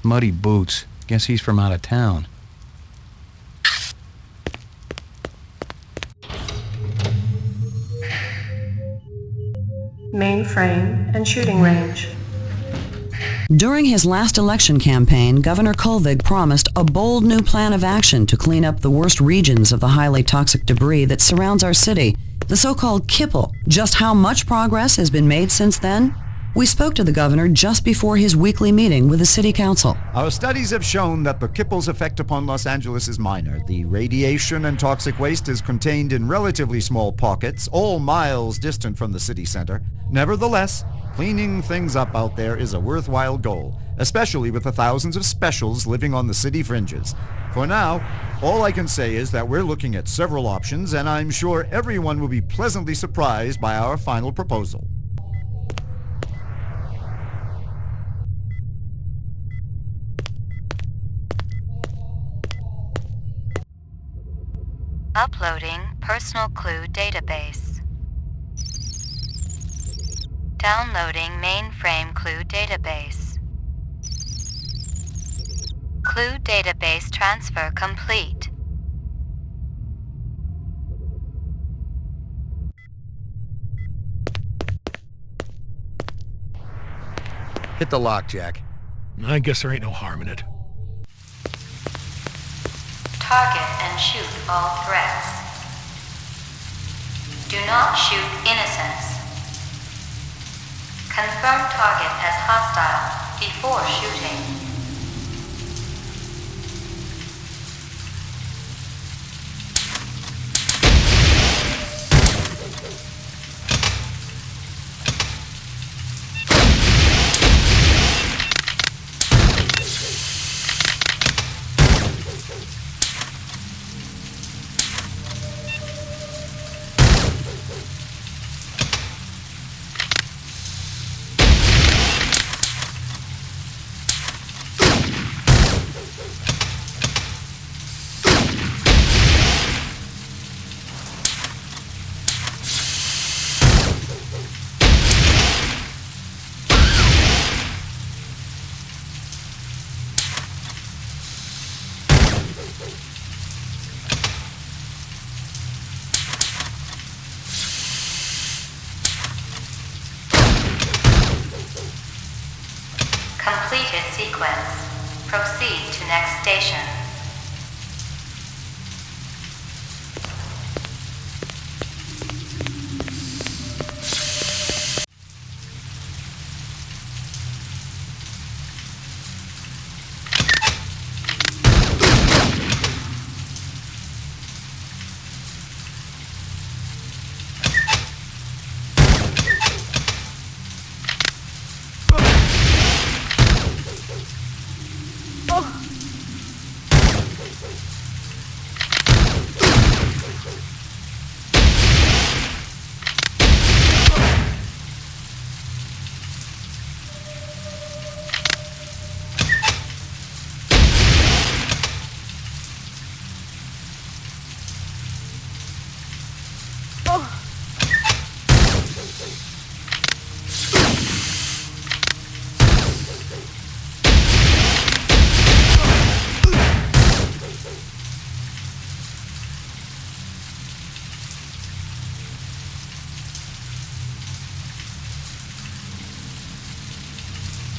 Muddy boots. Guess he's from out of town. Mainframe and shooting range. During his last election campaign, Governor Kolvig promised a bold new plan of action to clean up the worst regions of the highly toxic debris that surrounds our city, the so-called kipple. Just how much progress has been made since then? We spoke to the governor just before his weekly meeting with the city council. Our studies have shown that the kipple's effect upon Los Angeles is minor. The radiation and toxic waste is contained in relatively small pockets, all miles distant from the city center. Nevertheless, cleaning things up out there is a worthwhile goal, especially with the thousands of specials living on the city fringes. For now, all I can say is that we're looking at several options, and I'm sure everyone will be pleasantly surprised by our final proposal. Uploading personal clue database. Downloading mainframe clue database. Clue database transfer complete. Hit the lock, Jack. I guess there ain't no harm in it. Target and shoot all threats. Do not shoot innocents. Confirm target as hostile before shooting. Completed sequence. Proceed to next station.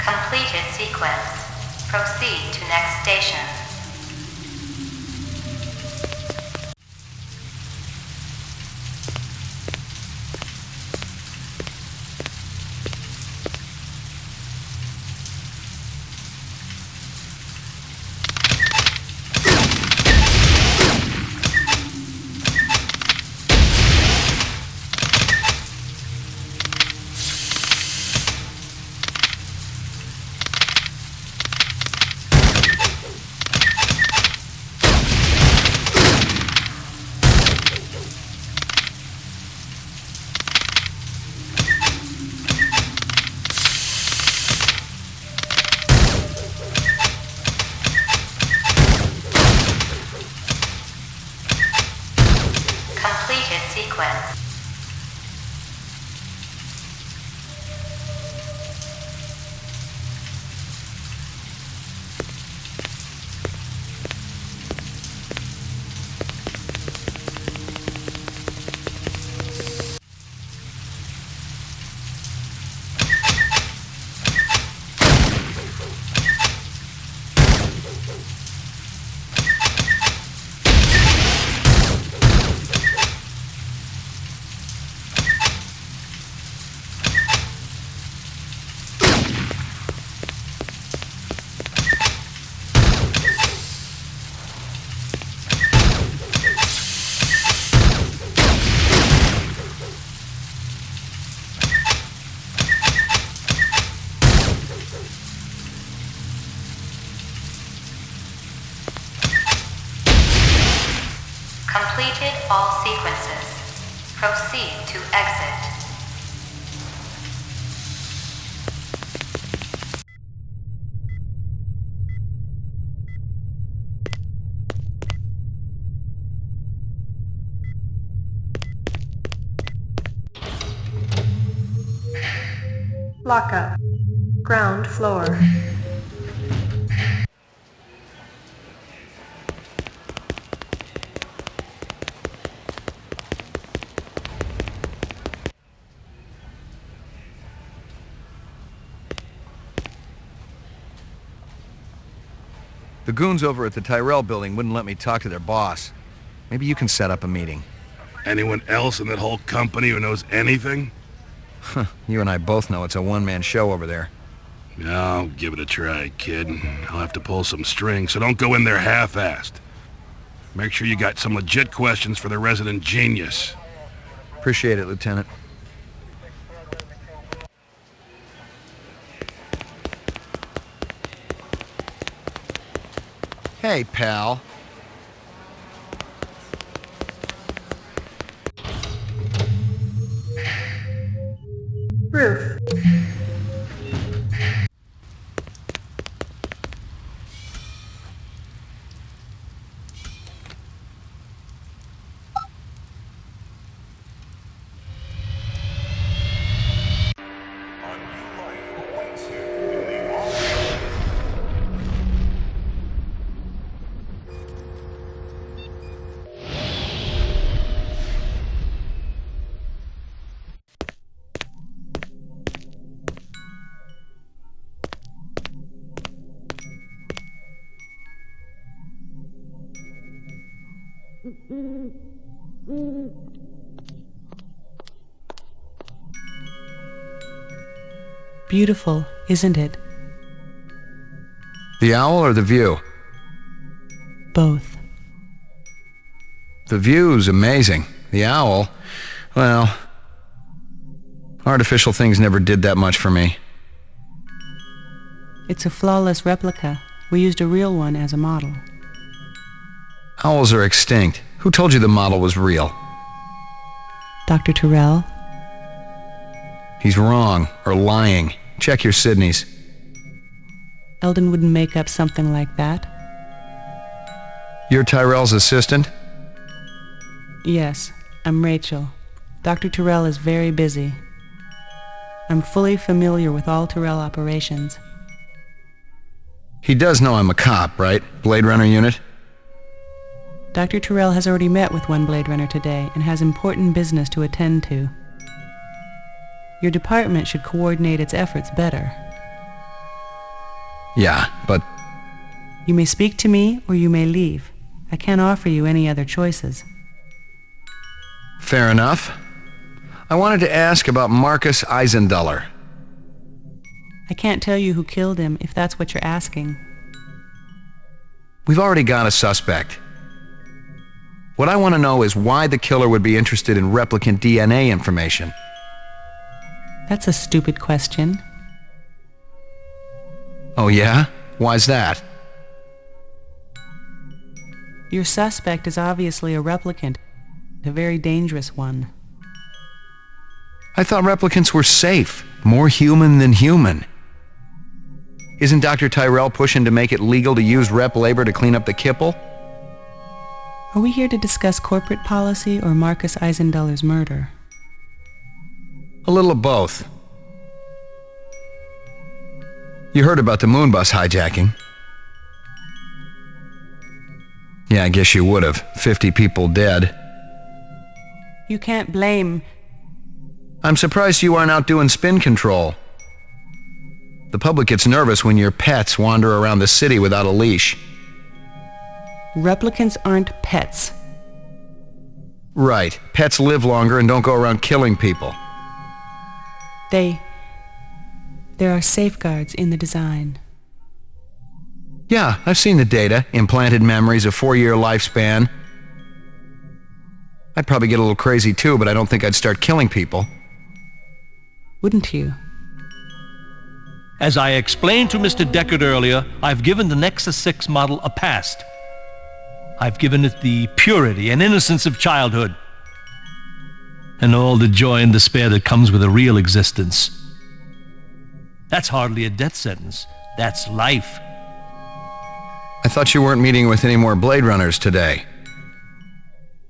Completed sequence. Proceed to next station. all sequences. Proceed to exit. Lockup. Ground floor. The goons over at the Tyrell building wouldn't let me talk to their boss. Maybe you can set up a meeting. Anyone else in that whole company who knows anything? You and I both know it's a one-man show over there. I'll give it a try, kid. I'll have to pull some strings, so don't go in there half-assed. Make sure you got some legit questions for the resident genius. Appreciate it, Lieutenant. Hey, pal. Roof. Beautiful, isn't it? The owl or the view? Both. The view's amazing. The owl, well, artificial things never did that much for me. It's a flawless replica. We used a real one as a model. Owls are extinct. Who told you the model was real? Dr. Tyrell? He's wrong, or lying. Check your Sydneys. Eldon wouldn't make up something like that. You're Tyrell's assistant? Yes, I'm Rachel. Dr. Tyrell is very busy. I'm fully familiar with all Tyrell operations. He does know I'm a cop, right? Blade Runner unit? Dr. Tyrell has already met with one Blade Runner today and has important business to attend to. Your department should coordinate its efforts better. Yeah, but You may speak to me or you may leave. I can't offer you any other choices. fair enough. I wanted to ask about Marcus Eisenduller. I can't tell you who killed him if that's what you're asking. We've already got a suspect. What I want to know is why the killer would be interested in replicant DNA information. That's a stupid question. Oh yeah? Why's that? Your suspect is obviously a replicant, a very dangerous one. I thought replicants were safe, more human than human. Isn't Dr. Tyrell pushing to make it legal to use rep labor to clean up the kipple? Are we here to discuss corporate policy or Marcus Eisenduller's murder? A little of both. You heard about the moon bus hijacking? Yeah, I guess you would have. 50 people dead. You can't blame... I'm surprised you aren't out doing spin control. The public gets nervous when your pets wander around the city without a leash. Replicants aren't pets. Right. Pets live longer and don't go around killing people. There are safeguards in the design. Yeah, I've seen the data. Implanted memories, a 4-year lifespan. I'd probably get a little crazy too, but I don't think I'd start killing people. Wouldn't you? As I explained to Mr. Deckard earlier, I've given the Nexus 6 model a past. I've given it the purity and innocence of childhood, and all the joy and despair that comes with a real existence. That's hardly a death sentence. That's life. I thought you weren't meeting with any more Blade Runners today.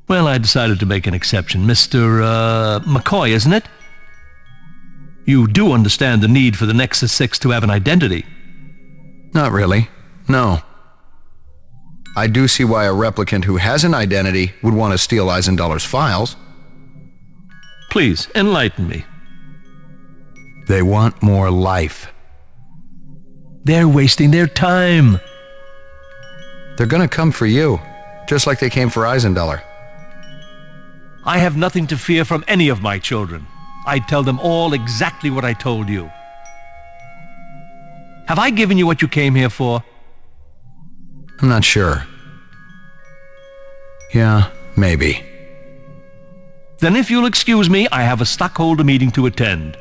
Well, I decided to make an exception. Mr. McCoy, isn't it? You do understand the need for the Nexus 6 to have an identity. Not really. No. I do see why a replicant who has an identity would want to steal Eisendoller's files. Please, enlighten me. They want more life. They're wasting their time. They're gonna come for you, just like they came for Eisendoller. I have nothing to fear from any of my children. I'd tell them all exactly what I told you. Have I given you what you came here for? I'm not sure. Yeah, maybe. Then if you'll excuse me, I have a stockholder meeting to attend.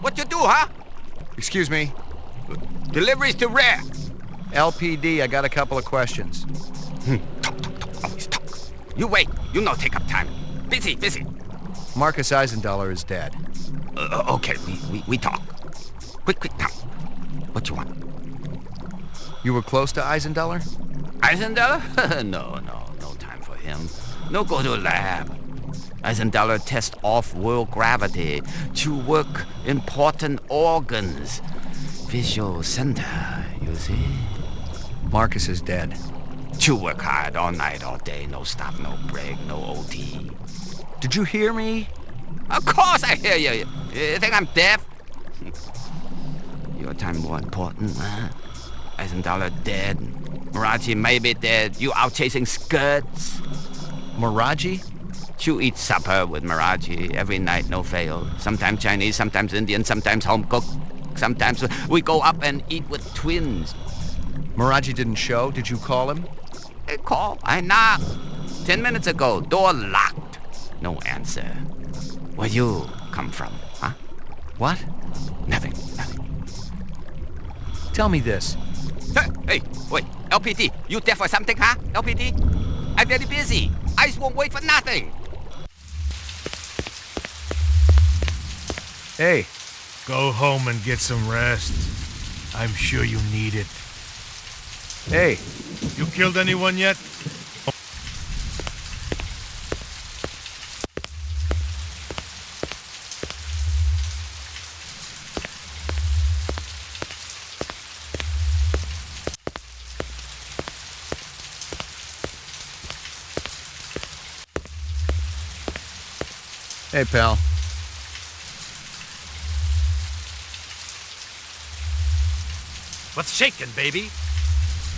What you do, huh? Excuse me. Deliveries to where? LPD, I got a couple of questions. Talk, always talk. You wait, you no take up time. Busy. Marcus Eisendoller is dead. Okay, we talk. Quick, now. What you want? You were close to Eisendoller? Eisendoller? No time for him. No go to lab. Eisendoller test off-world gravity to work important organs. Visual center, you see? Marcus is dead. To work hard all night, all day, no stop, no break, no OT. Did you hear me? Of course I hear you. You think I'm deaf? Your time more important, huh? Eisendoller dead. Moraji may be dead. You out chasing skirts. Moraji? You eat supper with Moraji every night, no fail. Sometimes Chinese, sometimes Indian, sometimes home cooked. Sometimes we go up and eat with twins. Moraji didn't show? Did you call him? Hey, call. I knocked. 10 minutes ago, door locked. No answer. Where you come from, huh? What? Nothing. Tell me this. Hey, wait. LPD, you there for something, huh? LPD? I'm very busy. Eyes won't wait for nothing. Hey. Go home and get some rest. I'm sure you need it. Hey. You killed anyone yet? Hey, pal. What's shaking, baby?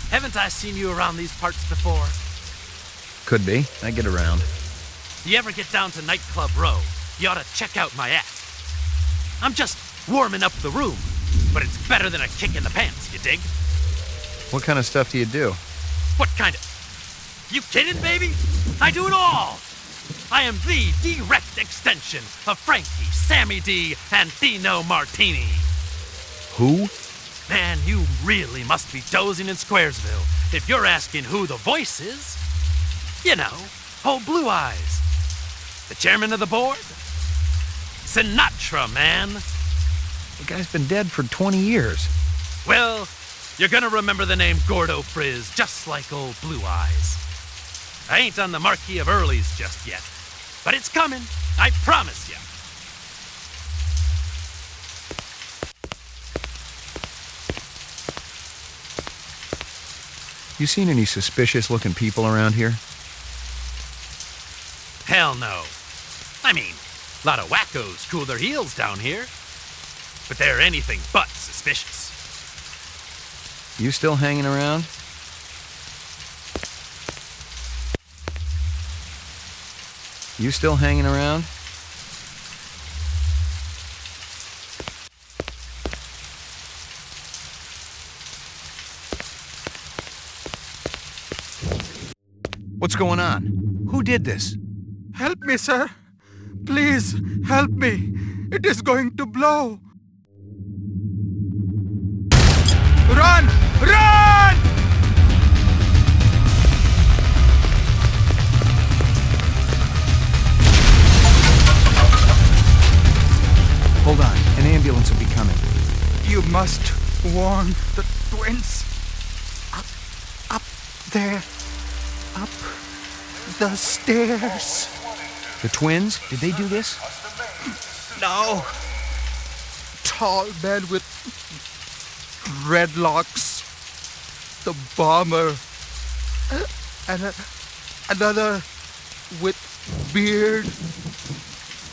Haven't I seen you around these parts before? Could be. I get around. You ever get down to Nightclub Row, you ought to check out my act. I'm just warming up the room, but it's better than a kick in the pants, you dig? What kind of stuff do you do? What kind of... You kidding, baby? I do it all! I am the direct extension of Frankie, Sammy D, and Dino Martini. Who? Man, you really must be dozing in Squaresville if you're asking who the voice is. You know, old Blue Eyes. The chairman of the board. Sinatra, man. The guy's been dead for 20 years. Well, you're gonna remember the name Gordo Frizz, just like old Blue Eyes. I ain't on the Marquis of Early's just yet, but it's coming, I promise you. You seen any suspicious-looking people around here? Hell no. I mean, a lot of wackos cool their heels down here, but they're anything but suspicious. You still hanging around? You still hanging around? What's going on? Who did this? Help me, sir. Please, help me. It is going to blow. Run! Run! Hold on. An ambulance will be coming. You must warn the twins. Up there. Up the stairs. The twins? Did they do this? No. Tall man with dreadlocks. The bomber. And another with beard.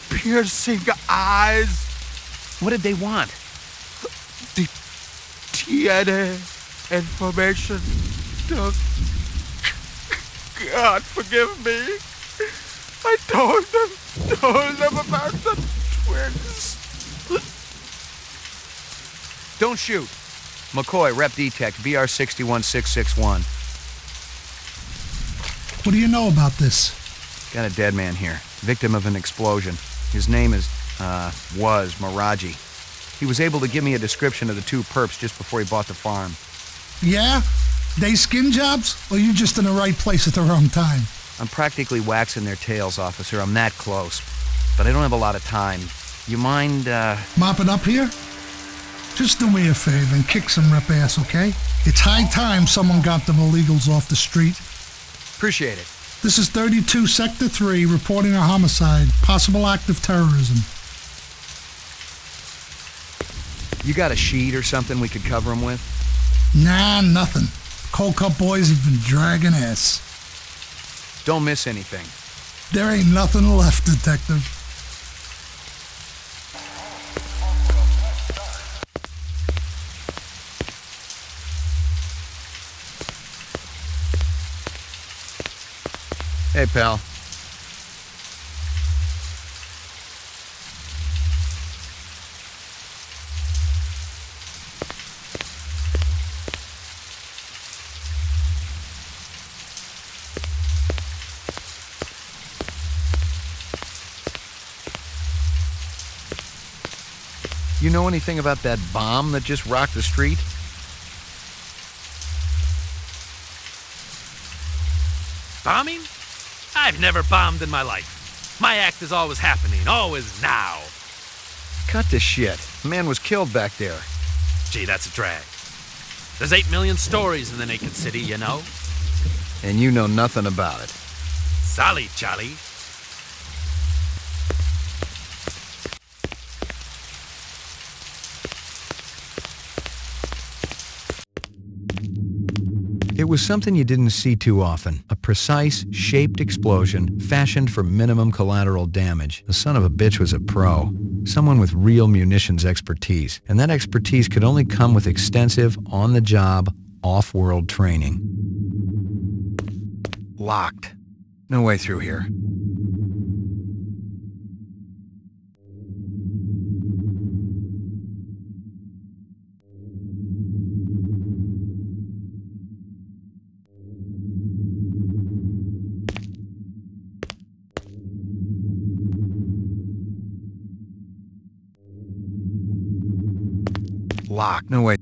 Piercing eyes. What did they want? The DNA information. God forgive me. I told them about the twins. Don't shoot. McCoy, Rep Detect, BR 61661. What do you know about this? Got a dead man here. Victim of an explosion. His name was Moraji. He was able to give me a description of the two perps just before he bought the farm. Yeah? They skin jobs? Or you just in the right place at the wrong time? I'm practically waxing their tails, officer. I'm that close. But I don't have a lot of time. You mind, Mopping up here? Just do me a favor and kick some rep ass, okay? It's high time someone got them illegals off the street. Appreciate it. This is 32 Sector 3 reporting a homicide, possible act of terrorism. You got a sheet or something we could cover them with? Nah, nothing. Cold Cup boys have been dragging ass. Don't miss anything. There ain't nothing left, detective. Hey, pal. You know anything about that bomb that just rocked the street? Bombing? I've never bombed in my life. My act is always happening, always now. Cut the shit. A man was killed back there. Gee, that's a drag. There's 8 million stories in the naked city, you know? And you know nothing about it. Solly, Charlie. It was something you didn't see too often. A precise, shaped explosion fashioned for minimum collateral damage. The son of a bitch was a pro. Someone with real munitions expertise. And that expertise could only come with extensive, on-the-job, off-world training. Locked. No way through here. Locked. No way.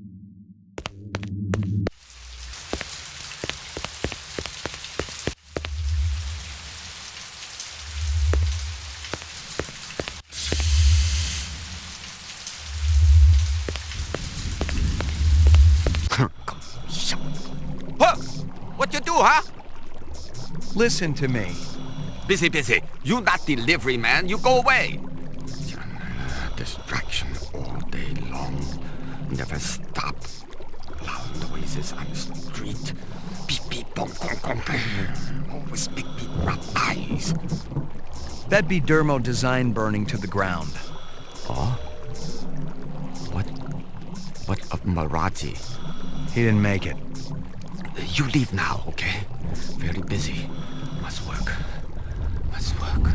Huh? What you do, huh? Listen to me. Busy, busy. You not delivery man. You go away. Distraction all day long. Never stop. Loud noises on the street. Beep, beep, bong, bong, bong, bong. Always big, beep, rough eyes. That'd be Dermo design burning to the ground. Oh? What of Moraji? He didn't make it. You leave now, okay? Very busy. Must work. Must work.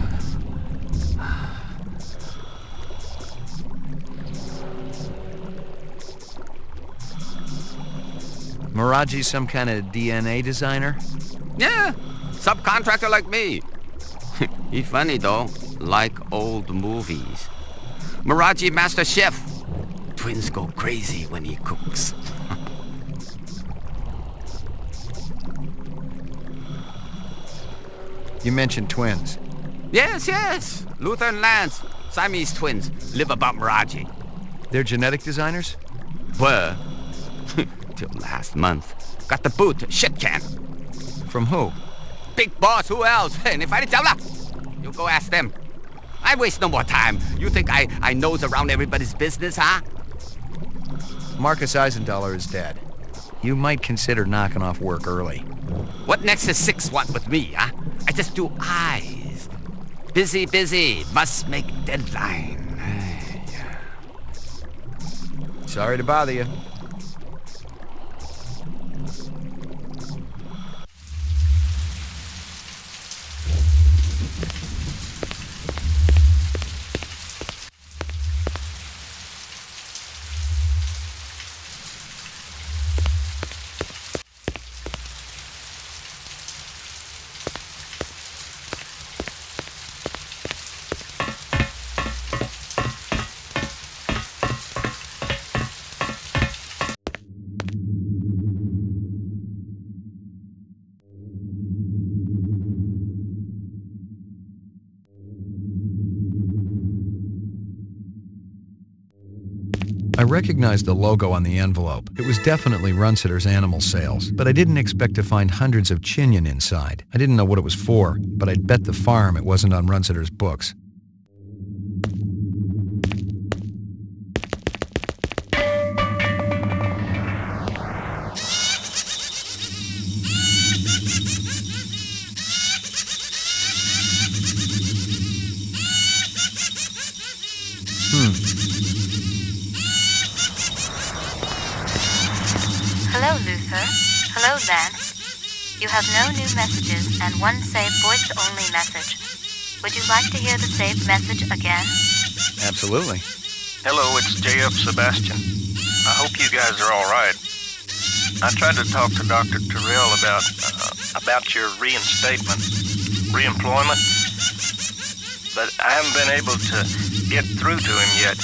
Moraji's some kind of DNA designer? Yeah, subcontractor like me. He funny though, like old movies. Moraji master chef. Twins go crazy when he cooks. You mentioned twins. Yes. Luther and Lance, Siamese twins, live about Moraji. They're genetic designers? Were. Till last month. Got the boot, shit can. From who? Big boss, who else? And if I didn't tell you, you go ask them. I waste no more time. You think I nose around everybody's business, huh? Marcus Eisendaler is dead. You might consider knocking off work early. What Nexus 6 want with me, huh? I just do eyes. Busy. Must make deadline. Sorry to bother you. I recognized the logo on the envelope. It was definitely Runsitter's animal sales, but I didn't expect to find hundreds of chinion inside. I didn't know what it was for, but I'd bet the farm it wasn't on Runsitter's books. Hello, Luther. Hello, Lance. You have no new messages and one saved voice-only message. Would you like to hear the saved message again? Absolutely. Hello, it's JF Sebastian. I hope you guys are all right. I tried to talk to Dr. Terrell about your reinstatement, reemployment, but I haven't been able to get through to him yet.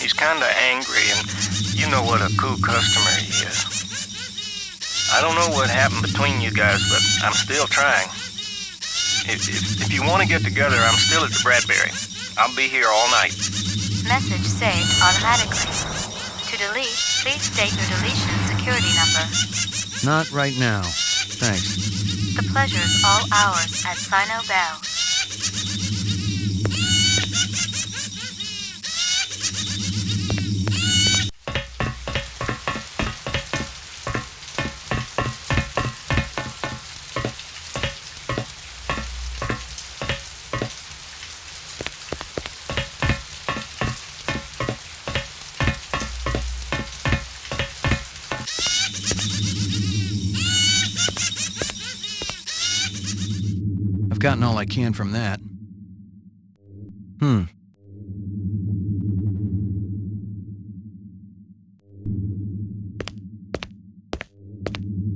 He's kind of angry, and you know what a cool customer he is. I don't know what happened between you guys, but I'm still trying. If you want to get together, I'm still at the Bradbury. I'll be here all night. Message saved automatically. To delete, please state your deletion security number. Not right now. Thanks. The pleasure is all ours at Sino Bell. I've gotten all I can from that.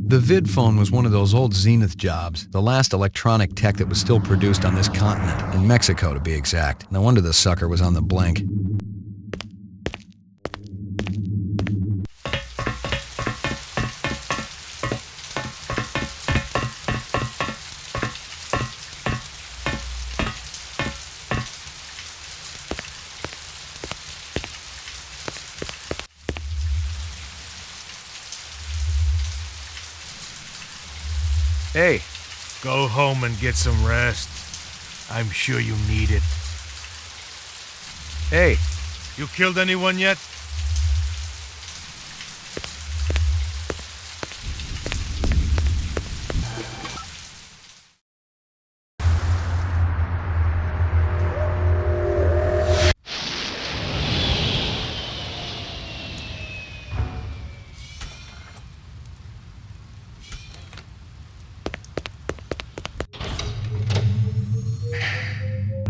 The vid phone was one of those old Zenith jobs, the last electronic tech that was still produced on this continent, in Mexico to be exact. No wonder the sucker was on the blink. Hey, Go home and get some rest. I'm sure you need it. hey, You killed anyone yet?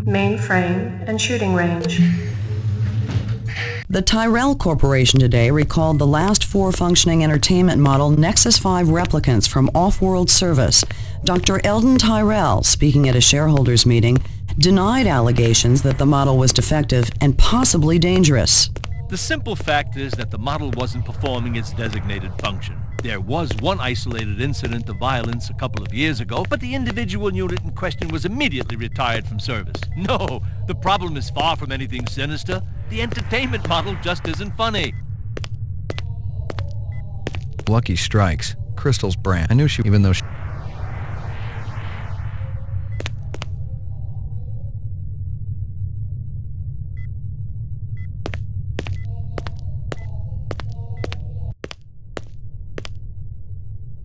Mainframe and shooting range. The Tyrell Corporation today recalled the last 4 functioning entertainment model Nexus 5 replicants from off-world service. Dr. Eldon Tyrell, speaking at a shareholders meeting, denied allegations that the model was defective and possibly dangerous. The simple fact is that the model wasn't performing its designated function. There was one isolated incident of violence a couple of years ago, but the individual unit in question was immediately retired from service. No, the problem is far from anything sinister. The entertainment model just isn't funny. Lucky Strikes. Crystal's brand. I knew she, even though she...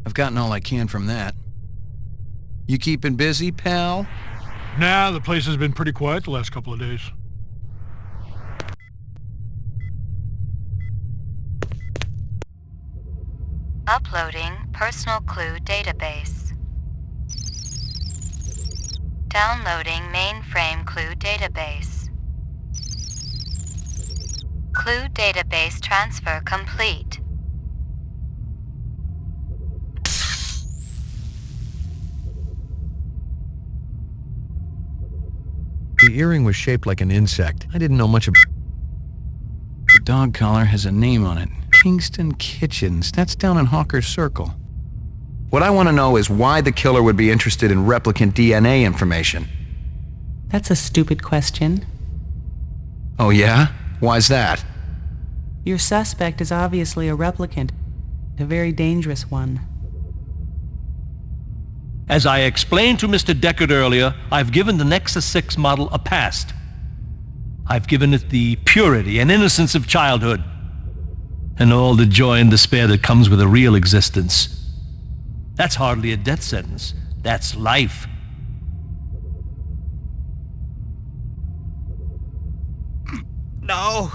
I've gotten all I can from that. You keeping busy, pal? Nah, the place has been pretty quiet the last couple of days. Uploading personal clue database. Downloading mainframe clue database. Clue database transfer complete. The earring was shaped like an insect. I didn't know much about... The dog collar has a name on it. Kingston Kitchens. That's down in Hawker's Circle. What I want to know is why the killer would be interested in replicant DNA information. That's a stupid question. Oh yeah? Why's that? Your suspect is obviously a replicant, a very dangerous one. As I explained to Mr. Deckard earlier, I've given the Nexus 6 model a past. I've given it the purity and innocence of childhood, and all the joy and despair that comes with a real existence. That's hardly a death sentence. That's life. No.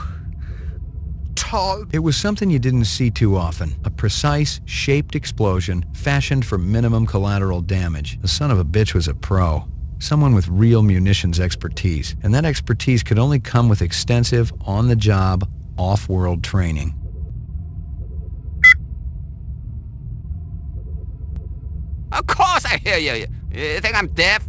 Tall. It was something you didn't see too often. A precise, shaped explosion fashioned for minimum collateral damage. The son of a bitch was a pro. Someone with real munitions expertise. And that expertise could only come with extensive, on-the-job, off-world training. Of course I hear you. You think I'm deaf?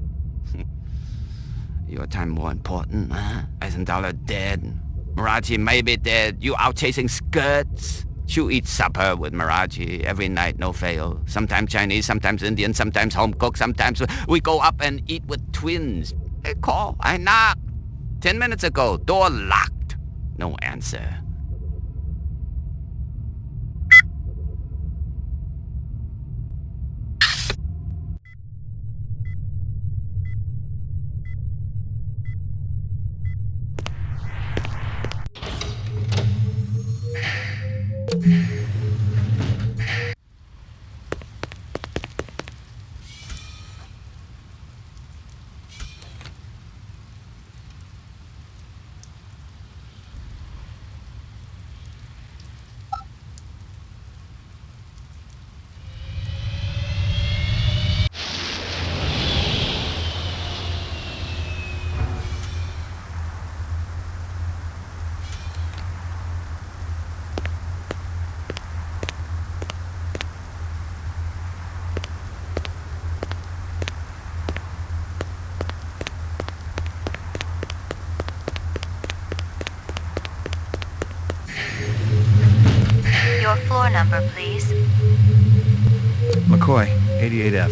Your time more important, huh? $1,000 dead. Moraji may be dead. You out chasing skirts. You eat supper with Moraji every night, no fail. Sometimes Chinese, sometimes Indian, sometimes home cooked, sometimes we go up and eat with twins. Hey, call. I knocked. 10 minutes ago, door locked. No answer. Your floor number, please. McCoy, 88F.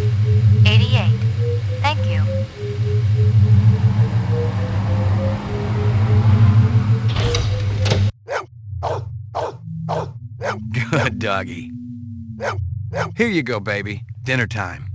88. Thank you. Good doggy. Here you go, baby. Dinner time.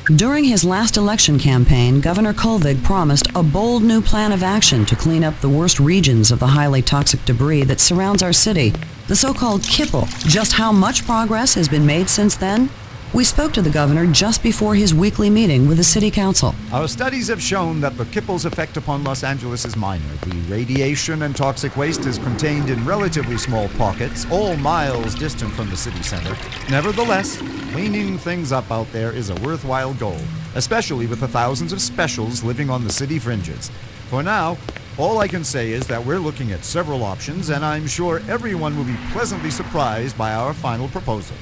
During his last election campaign, Governor Kolvig promised a bold new plan of action to clean up the worst regions of the highly toxic debris that surrounds our city, the so-called kipple. Just how much progress has been made since then? We spoke to the governor just before his weekly meeting with the city council. Our studies have shown that the kipple's effect upon Los Angeles is minor. The radiation and toxic waste is contained in relatively small pockets, all miles distant from the city center. Nevertheless, cleaning things up out there is a worthwhile goal, especially with the thousands of specials living on the city fringes. For now, all I can say is that we're looking at several options, and I'm sure everyone will be pleasantly surprised by our final proposal.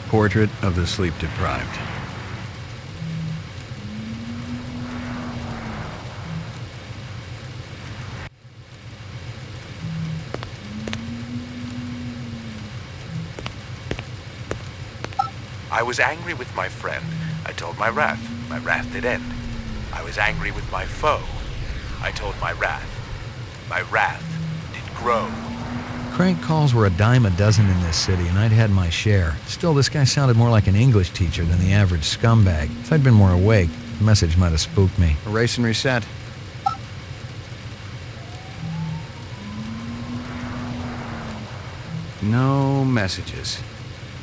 Portrait of the sleep-deprived. I was angry with my friend. I told my wrath. My wrath did end. I was angry with my foe. I told my wrath. My wrath did grow. Crank calls were a dime a dozen in this city, and I'd had my share. Still, this guy sounded more like an English teacher than the average scumbag. If I'd been more awake, the message might have spooked me. Erase and reset. No messages.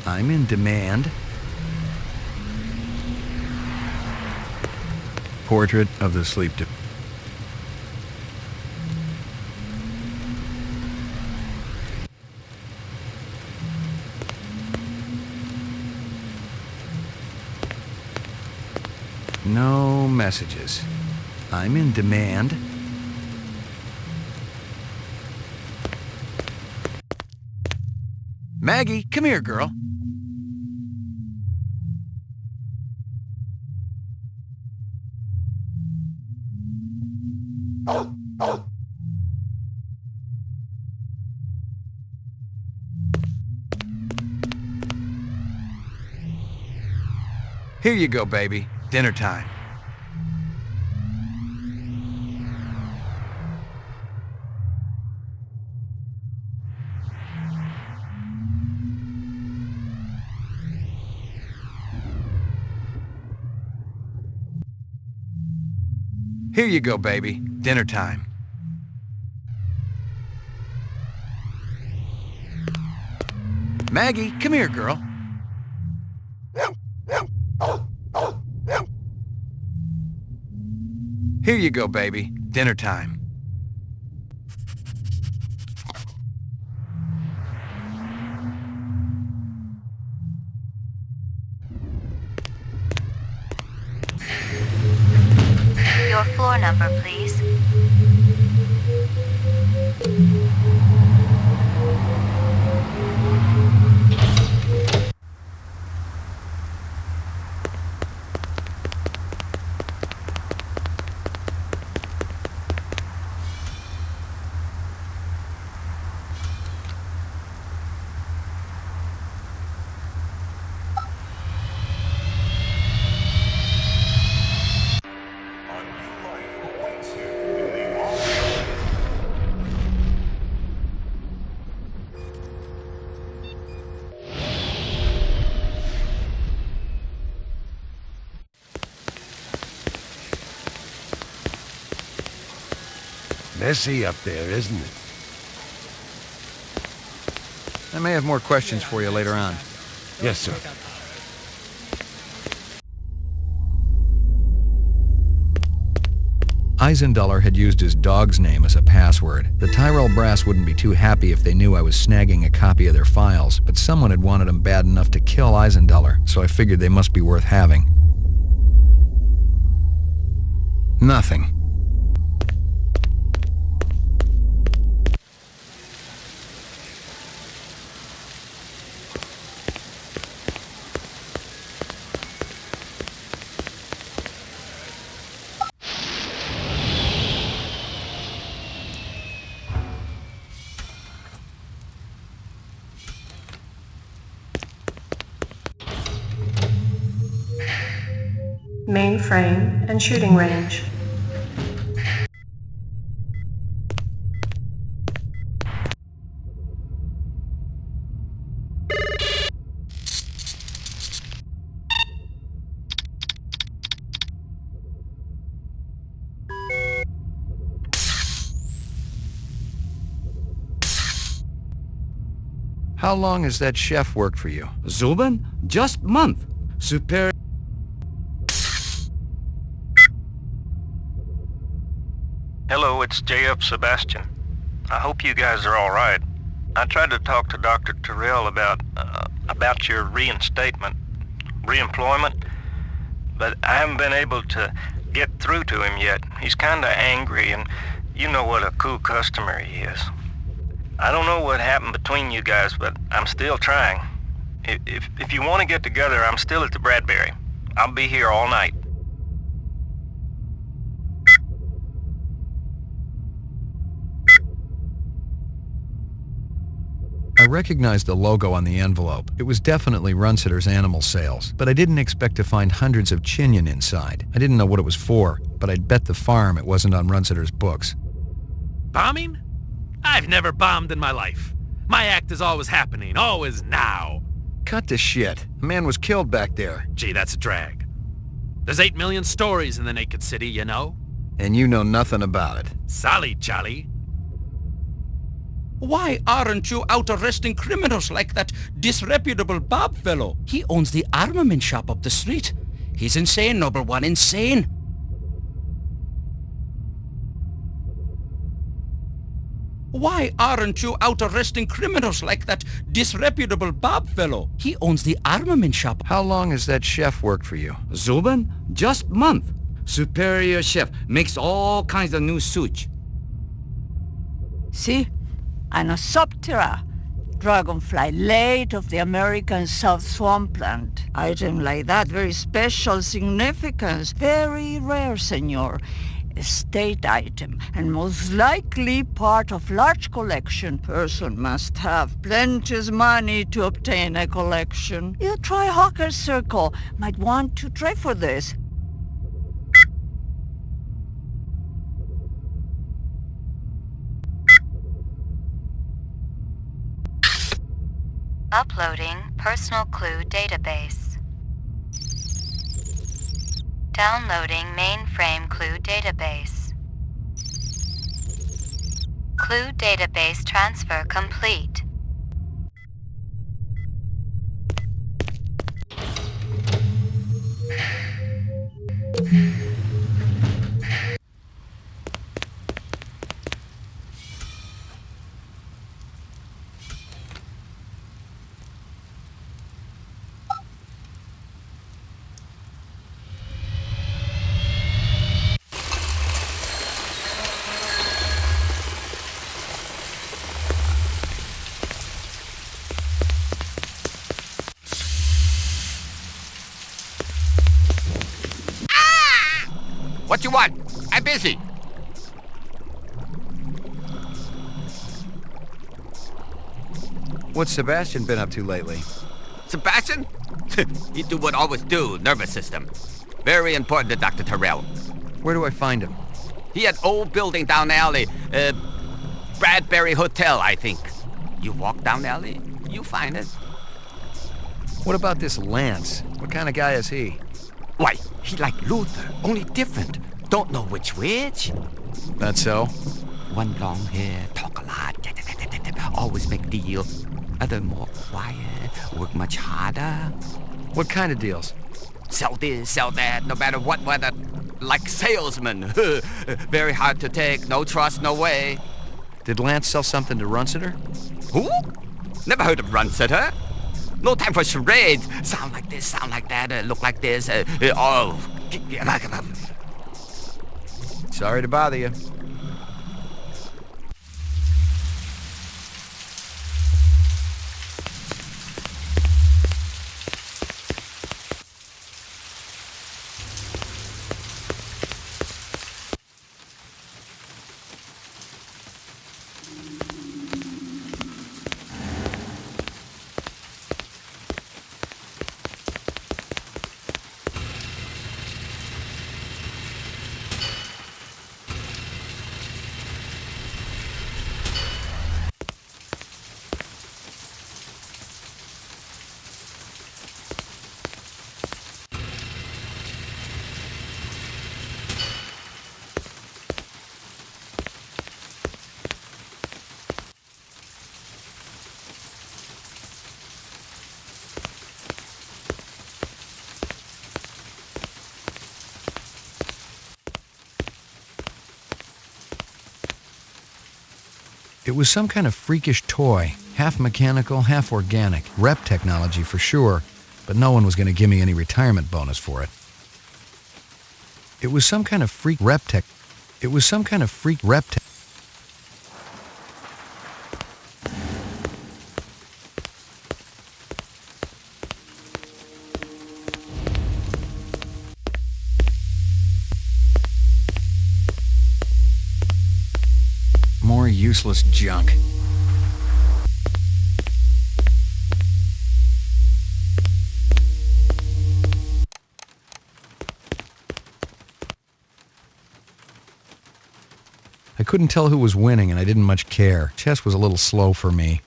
I'm in demand. Portrait of the sleep-deprived. No messages. I'm in demand. Maggie, come here, girl. Here you go, baby. Dinner time. Here you go, baby. Dinner time. Maggie, come here, girl. Here you go, baby. Dinner time. Your floor number, please. Messy up there, isn't it? I may have more questions for you later on. Yes, sir. Eisenduller had used his dog's name as a password. The Tyrell brass wouldn't be too happy if they knew I was snagging a copy of their files, but someone had wanted him bad enough to kill Eisenduller, so I figured they must be worth having. Nothing. Mainframe and shooting range. How long has that chef worked for you? Zuben? Just month. Super. Hello, it's JF Sebastian. I hope you guys are all right. I tried to talk to Dr. Terrell about your reinstatement, reemployment, but I haven't been able to get through to him yet. He's kinda angry, and you know what a cool customer he is. I don't know what happened between you guys, but I'm still trying. If you want to get together, I'm still at the Bradbury. I'll be here all night. I recognized the logo on the envelope. It was definitely Runsitter's animal sales, but I didn't expect to find hundreds of chinion inside. I didn't know what it was for, but I'd bet the farm it wasn't on Runsitter's books. Bombing? I've never bombed in my life. My act is always happening, always now. Cut the shit. A man was killed back there. Gee, that's a drag. There's 8 million stories in the Naked City, you know? And you know nothing about it. Solly jolly. Why aren't you out arresting criminals like that disreputable Bob fellow? He owns the armament shop up the street. He's insane, Noble One, insane. Why aren't you out arresting criminals like that disreputable Bob fellow? He owns the armament shop. How long has that chef worked for you? Zuben? Just month. Superior chef. Makes all kinds of new sushi. See? Anosoptera, dragonfly late of the American South Swampland. Item like that, very special significance. Very rare, senor. Estate item, and most likely part of large collection. Person must have plenteous money to obtain a collection. You try Hawker's Circle. Might want to try for this. Uploading personal clue database. Downloading mainframe clue database. Clue database transfer complete. What you want? I'm busy. What's Sebastian been up to lately? Sebastian? He do what always do, nervous system. Very important to Dr. Terrell. Where do I find him? He had old building down alley. Bradbury Hotel, I think. You walk down alley, you find it. What about this Lance? What kind of guy is he? Why, he like Luther, only different. Don't know which. That's so? One long hair, talk a lot, always make deal. Other more quiet, work much harder. What kind of deals? Sell this, sell that, no matter what weather. Like salesman. Very hard to take, no trust, no way. Did Lance sell something to Runsiter? Who? Never heard of Runsiter. No time for charades. Sound like this, sound like that, look like this. Sorry to bother you. It was some kind of freakish toy, half mechanical, half organic. Rep technology for sure, but no one was going to give me any retirement bonus for it. It was some kind of freak rep tech. It was some kind of freak rep tech. More useless junk. I couldn't tell who was winning, and I didn't much care. Chess was a little slow for me.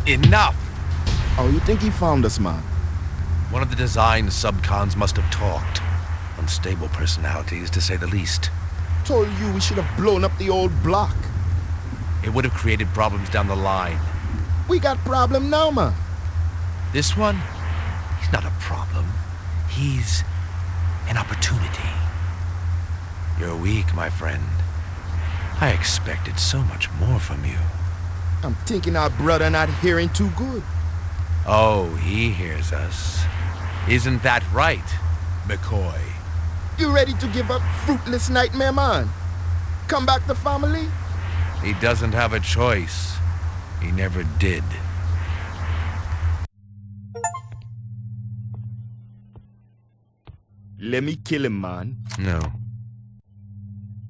Enough! Oh, you think he found us, man? One of the design subcons must have talked. Unstable personalities, to say the least. Told you we should have blown up the old block. It would have created problems down the line. We got problem now, man. This one? He's not a problem. He's an opportunity. You're weak, my friend. I expected so much more from you. I'm thinking our brother not hearing too good. Oh, he hears us. Isn't that right, McCoy? You ready to give up fruitless nightmare, man? Come back to family? He doesn't have a choice. He never did. Let me kill him, man. No.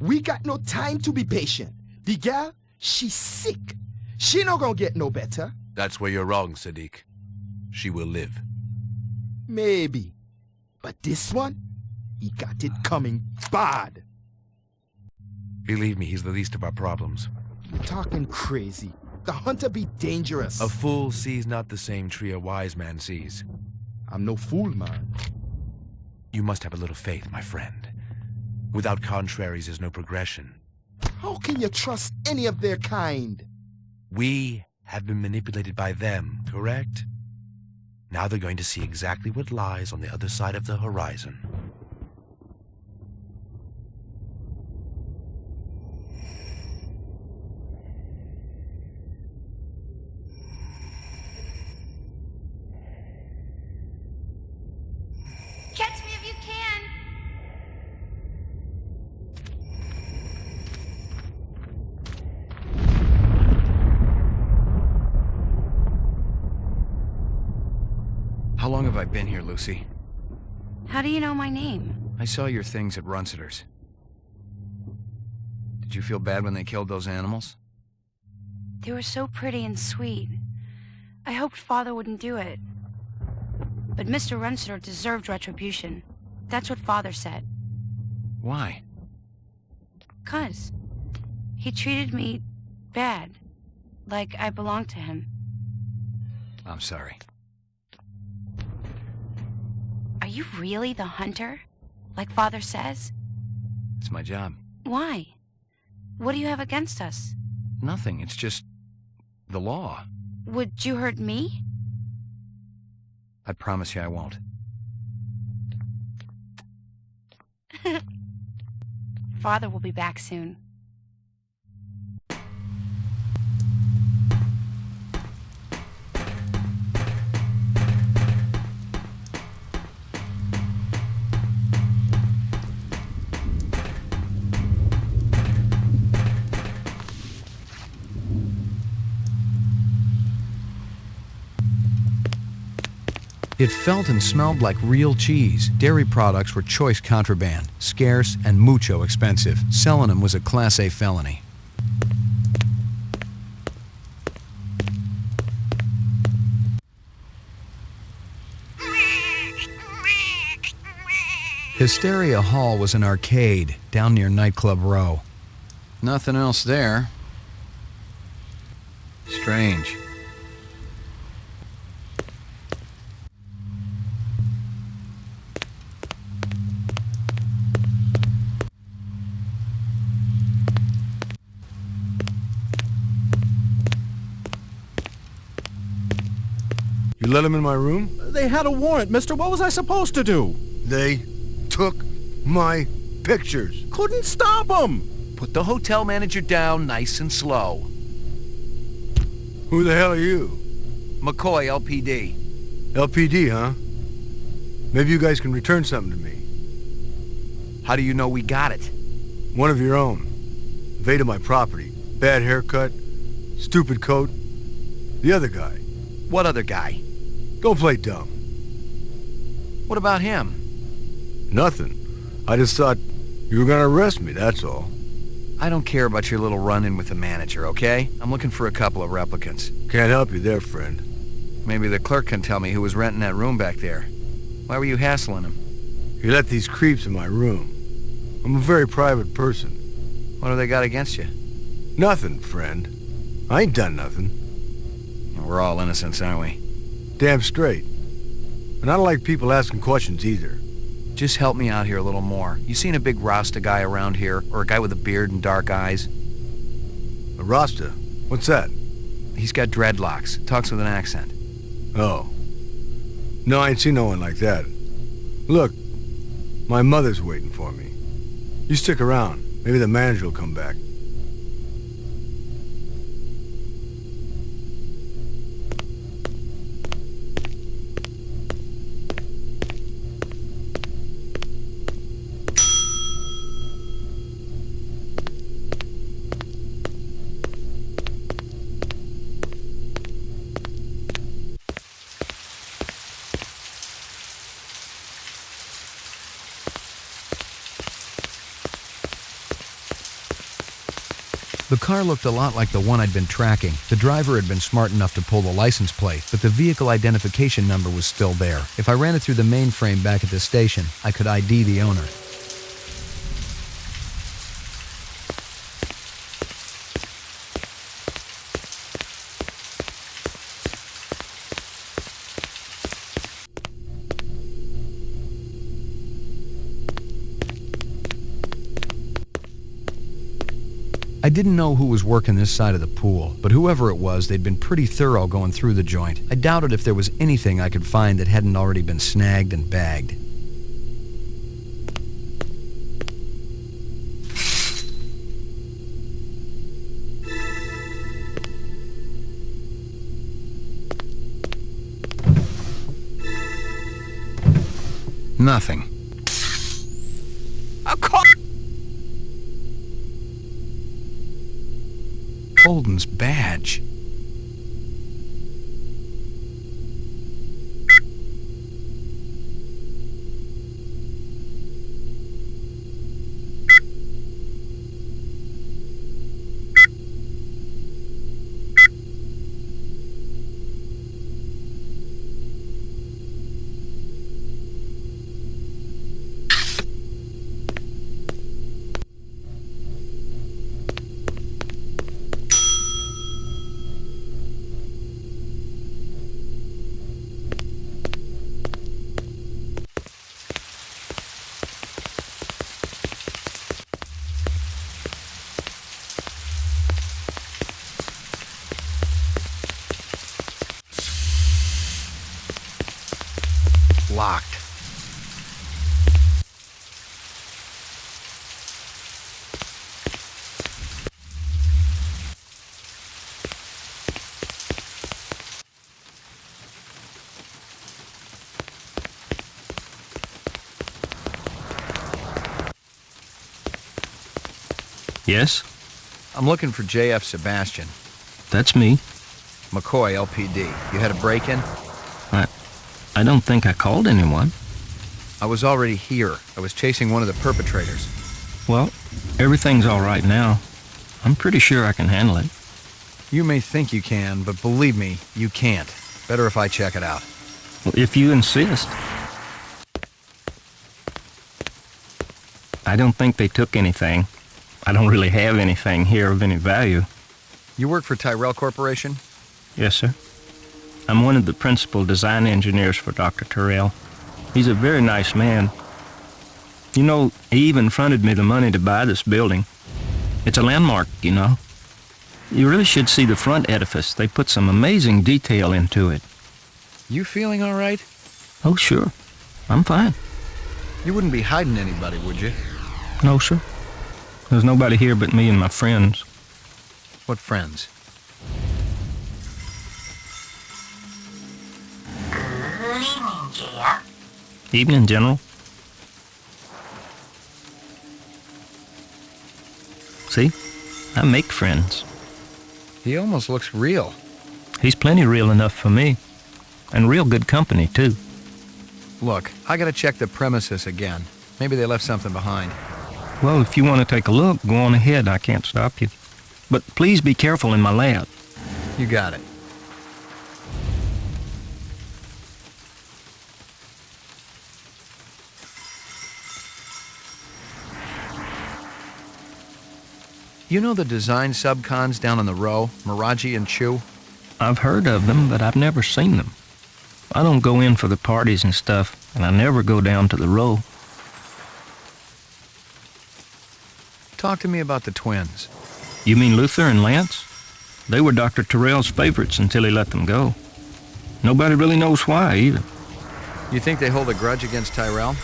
We got no time to be patient. The gal, she's sick. She not gonna get no better. That's where you're wrong, Sadiq. She will live. Maybe. But this one, he got it coming bad. Believe me, he's the least of our problems. You're talking crazy. The hunter be dangerous. A fool sees not the same tree a wise man sees. I'm no fool, man. You must have a little faith, my friend. Without contraries is no progression. How can you trust any of their kind? We have been manipulated by them, correct? Now they're going to see exactly what lies on the other side of the horizon. Catch me if you can! How long have I been here, Lucy? How do you know my name? I saw your things at Runciter's. Did you feel bad when they killed those animals? They were so pretty and sweet. I hoped Father wouldn't do it. But Mr. Runciter deserved retribution. That's what Father said. Why? 'Cause he treated me bad. Like I belonged to him. I'm sorry. Are you really the hunter? Like Father says? It's my job. Why? What do you have against us? Nothing. It's just the law. Would you hurt me? I promise you I won't. Father will be back soon. It felt and smelled like real cheese. Dairy products were choice contraband, scarce and mucho expensive. Selling them was a Class A felony. Hysteria Hall was an arcade down near Nightclub Row. Nothing else there. Strange. You let him in my room? They had a warrant, mister. What was I supposed to do? They took my pictures. Couldn't stop them. Put the hotel manager down nice and slow. Who the hell are you? McCoy, LPD. LPD, huh? Maybe you guys can return something to me. How do you know we got it? One of your own. Invaded my property. Bad haircut. Stupid coat. The other guy. What other guy? Don't play dumb. What about him? Nothing. I just thought you were gonna arrest me, that's all. I don't care about your little run-in with the manager, okay? I'm looking for a couple of replicants. Can't help you there, friend. Maybe the clerk can tell me who was renting that room back there. Why were you hassling him? You let these creeps in my room. I'm a very private person. What do they got against you? Nothing, friend. I ain't done nothing. We're all innocents, aren't we? Damn straight. And I don't like people asking questions either. Just help me out here a little more. You seen a big Rasta guy around here? Or a guy with a beard and dark eyes? A Rasta? What's that? He's got dreadlocks. Talks with an accent. Oh. No, I ain't seen no one like that. Look, my mother's waiting for me. You stick around. Maybe the manager will come back. The car looked a lot like the one I'd been tracking. The driver had been smart enough to pull the license plate, but the vehicle identification number was still there. If I ran it through the mainframe back at the station, I could ID the owner. I didn't know who was working this side of the pool, but whoever it was, they'd been pretty thorough going through the joint. I doubted if there was anything I could find that hadn't already been snagged and bagged. Nothing. A car! Holden's badge. Locked. Yes? I'm looking for J.F. Sebastian. That's me. McCoy, LPD. You had a break-in? I don't think I called anyone. I was already here. I was chasing one of the perpetrators. Well, everything's all right now. I'm pretty sure I can handle it. You may think you can, but believe me, you can't. Better if I check it out. Well, if you insist. I don't think they took anything. I don't really have anything here of any value. You work for Tyrell Corporation? Yes, sir. I'm one of the principal design engineers for Dr. Tyrell. He's a very nice man. You know, he even fronted me the money to buy this building. It's a landmark, you know. You really should see the front edifice. They put some amazing detail into it. You feeling all right? Oh, sure. I'm fine. You wouldn't be hiding anybody, would you? No, sir. There's nobody here but me and my friends. What friends? Good evening, JF. Evening, General. See? I make friends. He almost looks real. He's plenty real enough for me. And real good company, too. Look, I gotta check the premises again. Maybe they left something behind. Well, if you want to take a look, go on ahead. I can't stop you. But please be careful in my lab. You got it. You know the design subcons down on the row, Moraji and Chu? I've heard of them, but I've never seen them. I don't go in for the parties and stuff, and I never go down to the row. Talk to me about the twins. You mean Luther and Lance? They were Dr. Tyrell's favorites until he let them go. Nobody really knows why, either. You think they hold a grudge against Tyrell?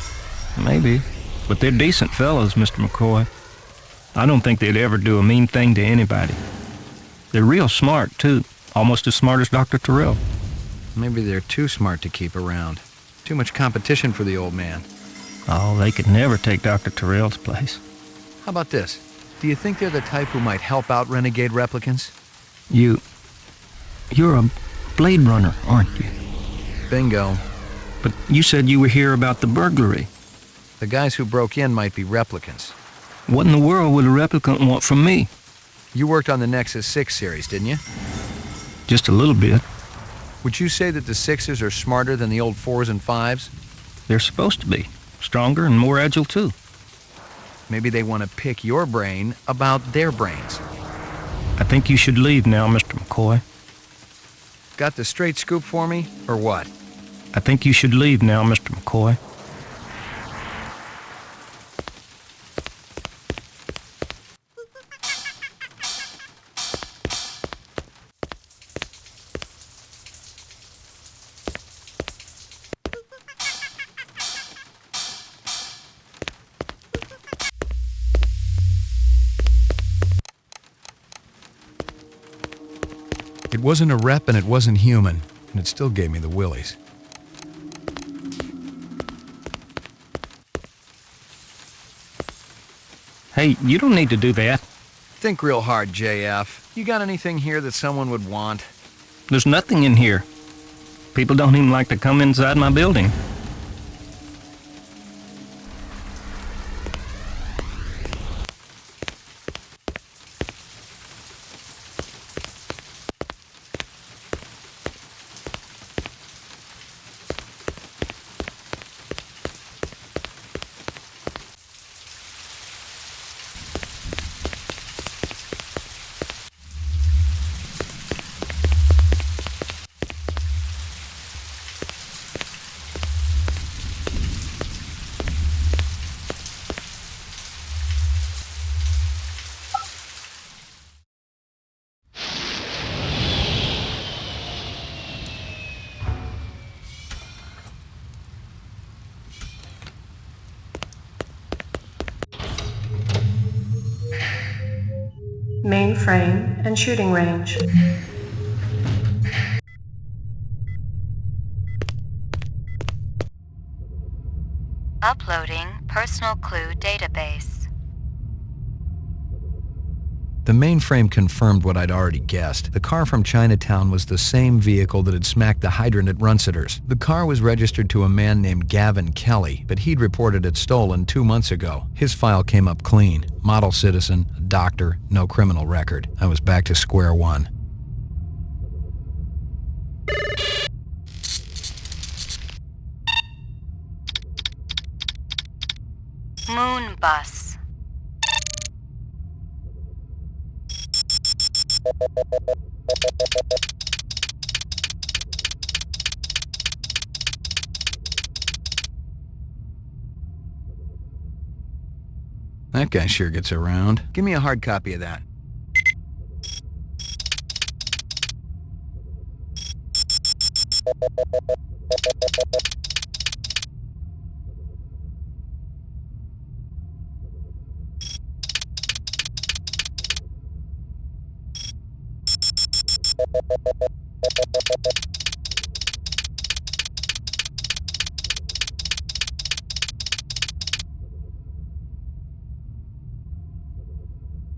Maybe, but they're decent fellows, Mr. McCoy. I don't think they'd ever do a mean thing to anybody. They're real smart, too. Almost as smart as Dr. Tyrell. Maybe they're too smart to keep around. Too much competition for the old man. Oh, they could never take Dr. Tyrell's place. How about this? Do you think they're the type who might help out renegade replicants? You're a Blade Runner, aren't you? Bingo. But you said you were here about the burglary. The guys who broke in might be replicants. What in the world would a replicant want from me? You worked on the Nexus 6 series, didn't you? Just a little bit. Would you say that the 6s are smarter than the old 4s and 5s? They're supposed to be. Stronger and more agile, too. Maybe they want to pick your brain about their brains. I think you should leave now, Mr. McCoy. Got the straight scoop for me, or what? I think you should leave now, Mr. McCoy. It wasn't a rep and it wasn't human, and it still gave me the willies. Hey, you don't need to do that. Think real hard, JF. You got anything here that someone would want? There's nothing in here. People don't even like to come inside my building. Mainframe and shooting range. Uploading personal clue database. The mainframe confirmed what I'd already guessed. The car from Chinatown was the same vehicle that had smacked the hydrant at Runciter's. The car was registered to a man named Gavin Kelly, but he'd reported it stolen 2 months ago. His file came up clean. Model citizen, a doctor, no criminal record. I was back to square one. Moon bus. That guy sure gets around. Give me a hard copy of that.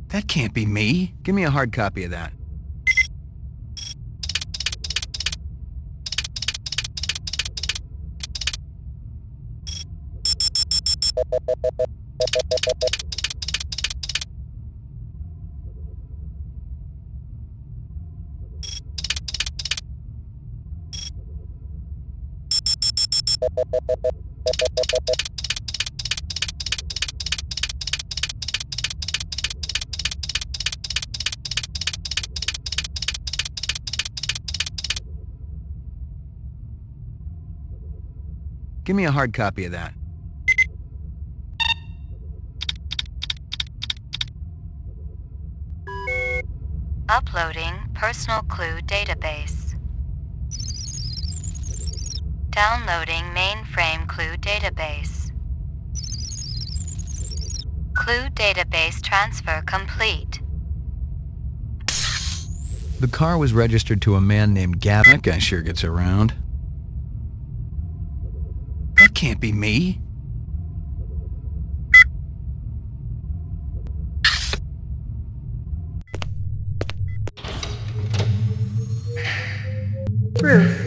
That can't be me. Give me a hard copy of that. Give me a hard copy of that. Uploading personal clue database. Downloading mainframe clue database. Clue database transfer complete. The car was registered to a man named Gavin. That guy sure gets around. That can't be me. Roof.